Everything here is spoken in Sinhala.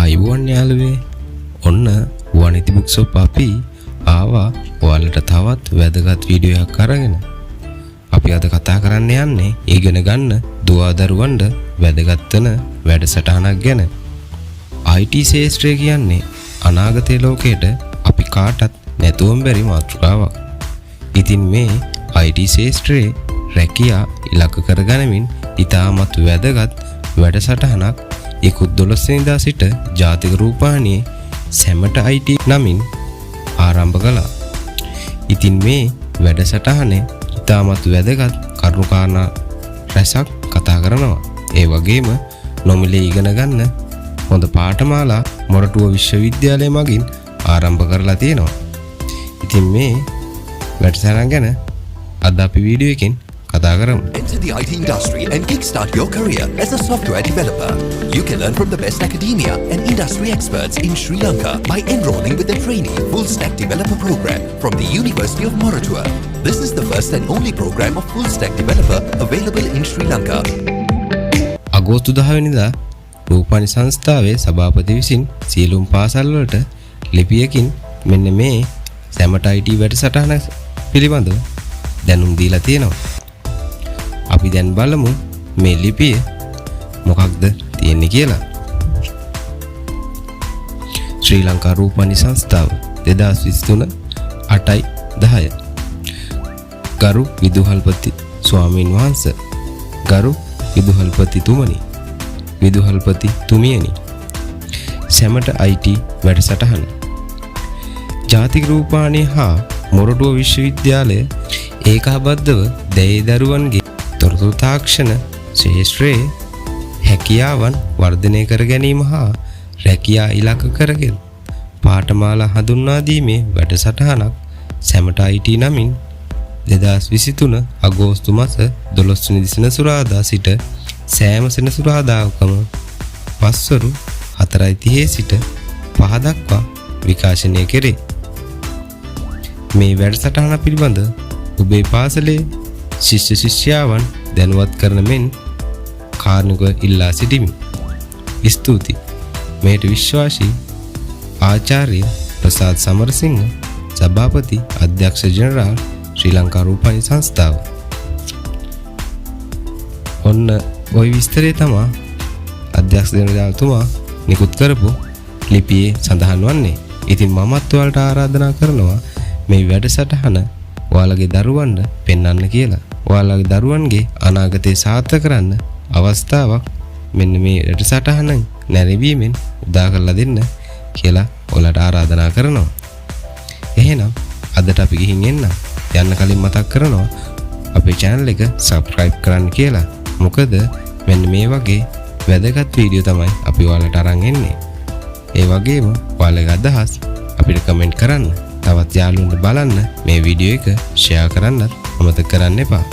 අයිබෝන් යාළුවේ ඔන්න වනිති බුක්ෂොප් අපි ආවා ඔයාලට තවත් වැදගත් වීඩියෝ එකක් අරගෙන අපි අද කතා කරන්න යන්නේ ඉගෙන ගන්න දුවදරුවන්ට වැදගත් වෙන වැඩසටහනක් ගැන IT ශාස්ත්‍රය කියන්නේ අනාගතයේ ලෝකයට අපි කාටත් නැතුවම බැරි මාතෘකාවක්. ඉතින් මේ IT ශාස්ත්‍රයේ රැකියා ඉලක්ක කරගනිමින් ඉතාමත් වැදගත් වැඩසටහනක් 11 වෙනිදා සිට ජාතික රූපවාහිනියේ සැමට IT නමින් ආරම්භ කළා. ඉතින් මේ වැඩසටහනේ ඉතාමත් වැදගත් කරුණු කාරණා රැසක් කතා කරනවා. ඒ වගේම නොමිලේ ඉගෙන ගන්න හොඳ පාඨමාලා මොරටුව විශ්වවිද්‍යාලය මගින් ආරම්භ කරලා තියෙනවා. ඉතින් මේ වැඩසටහන ගැන අද අපි වීඩියෝ එකෙන් කතා කරමු. Enter the IT industry and kickstart your career as a software developer. You can learn from the best academia and industry experts in Sri Lanka by enrolling with the trainee full stack developer program from the University of Moratuwa. This is the first and only program of full stack developer available in Sri Lanka. අගෝස්තු 10 වෙනිදා රූපවාහිනී සංස්ථාවේ සභාපති විසින් සියලුම පාසල් වලට ලිපියකින් මෙන්න මේ සැමට IT වැඩසටහන පිළිබඳව දැනුම් දීලා තියෙනවා. අපි දැන් බලමු මේ ලිපිය මොකක්ද තියෙන්නේ කියලා. ශ්‍රී ලංකා රූපවාහිනී සංස්ථාව 2023 8/10 ගරු විදුහල්පති ස්වාමීන් වහන්සේ, ගරු විදුහල්පතිතුමනි, විදුහල්පතිතුමියනි, සැමට IT වැඩසටහන ජාතික රූපවාහිනිය හා මොරටුව විශ්වවිද්‍යාලය ඒකාබද්ධව දැයේ දරුවන්ගේ තොරතුරු තාක්ෂණ ශාස්ත්‍රයේ හැකියාවන් වර්ධනය කර ගැනීම හා රැකියා ඉලක්ක කරගෙන පාඨමාලා හඳුන්වා දීමේ වැඩසටහනක් සැමට IT නමින් 2023 අගෝස්තු මාස 12 වෙනි සෙනසුරාදා සිට සෑම සෙනසුරාදාකම පස්වරු 4:30 සිට 5 දක්වා විකාශනය කෙරේ. මේ වැඩසටහන පිළිබඳ ඔබේ පාසලේ ශිෂ්‍ය ශිෂ්‍යාවන් දැනුවත් කරන මෙන් කාර්නික ඉල්ලා සිටිමි. ස්තුති. මේට විශ්වාසී ආචාර්ය ප්‍රසාද් සමරසිංහ, සභාපති අධ්‍යක්ෂ ජෙනරාල් ශ්‍රී ලංකා රූපවාහිනී සංස්ථාව. ඔන්න ওই විස්තරය තමයි අධ්‍යක්ෂ ජෙනරාල්තුමා නිකුත් කරපු ලිපියේ සඳහන් වන්නේ. ඉතින් මමත් ඔයාලට ආරාධනා කරනවා මේ වැඩසටහන ඔයාලගේ දරුවන්ට පෙන්වන්න කියලා. ඔයාලගේ දරුවන්ගේ අනාගතය සාර්ථක කරන්න අවස්ථාවක් මෙන්න මේ වැඩසටහන නැරඹීමෙන් උදා කරලා දෙන්න කියලා ඔයාලට ආරාධනා කරනවා. එහෙනම් අදට අපි ගිහින් එන්න. යන්න කලින් මතක් කරනවා අපේ channel එක subscribe කරන්න කියලා. මොකද මෙන්න මේ වගේ වැදගත් වීඩියෝ තමයි අපි ඔයාලට අරන් එන්නේ. ඒ වගේම ඔයාලගේ අදහස් අපිට කමෙන්ට් කරන්න. තවත් යාළුවන්ට බලන්න මේ වීඩියෝ එක ෂෙයා කරන්නත් අමතක කරන්න එපා.